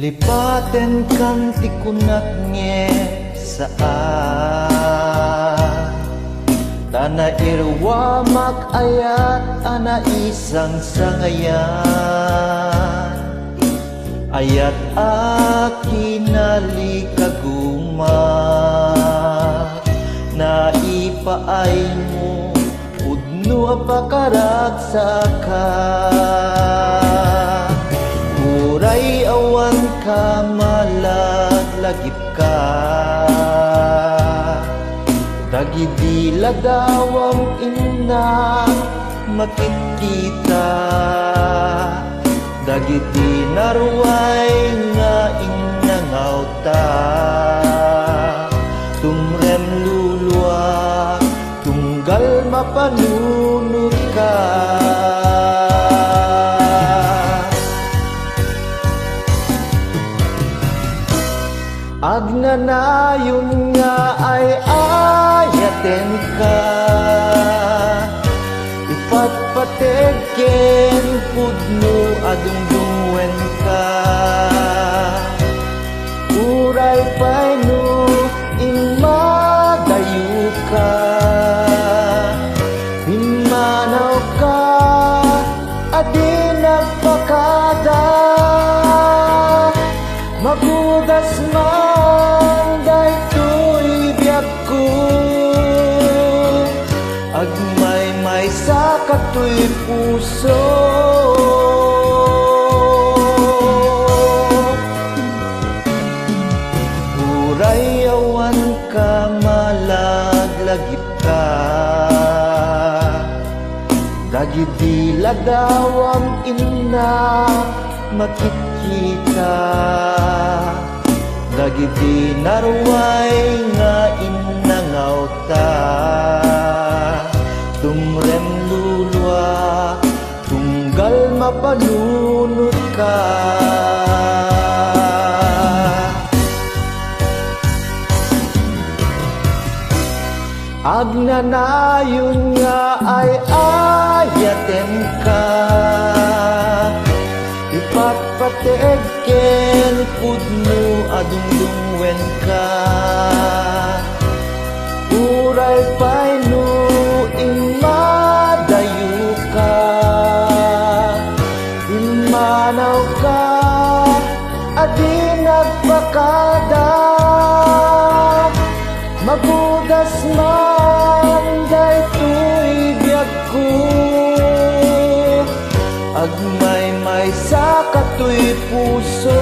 Lipaten kang tikunak nge saan Tana irwa makayat ana isang sangayan Ayat akinali kaguma Na ipaay mo udno apakaragsaka Uray awan ka malaglagip ka Dagidi ladawang ina makikita Dagiti narway nga inangawta Tumrem lulwa tunggal mapanunod ka Agnanayon nga ay ayaten ka Ipatpategen pudno adungdungwen ka Uray pa'y no imadayo ka Himanaw ka adi nagpakada Magudas man daytoy biag ko Agmay-may sa katoy puso Uray awan ka malaglagip ka Dagiti ladawang ina makikita Dagiti narway nga inangawta Tumrem lulwa tunggal mapanunod ka Agnanayon nga ay ayaten ka Ipatpategen pudno adungdungwen ka Uray pa'y no imadayo ka Imanaw ka adi nagpakada Magudas man daytoy biag ko Agmay-may sa katoy puso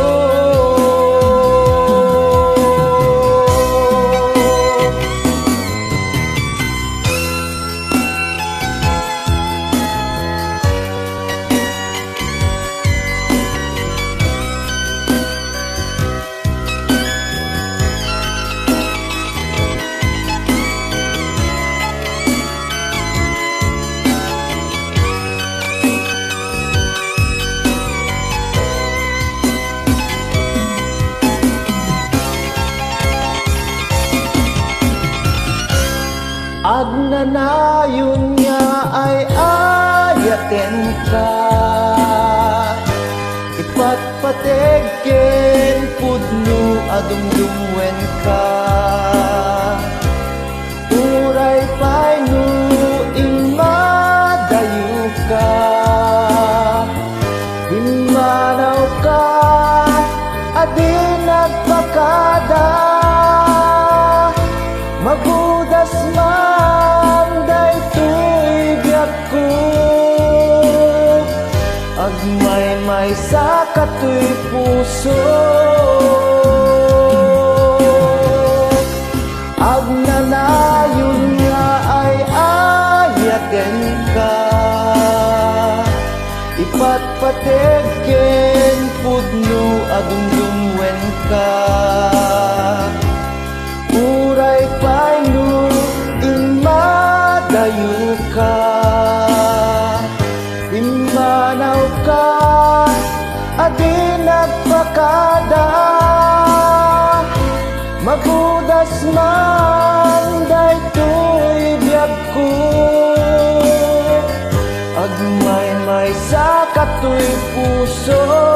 Agnanayon nga ay ayaten ka Ipatpategen pudno adungdungwen ka Uray pa'y no imadayo ka Himanaw ka adi nagpakada Magudas man daytoy biag ko Agmay-may sa katoy puso Agnanayon nga ay ayaten ka Ipatpategen pudno adungdungwen ka Uray pa'y no imadayo ka Imanaw ka adi nagpakada Magudas man daytoy biag ko Agmay-may sa katoy puso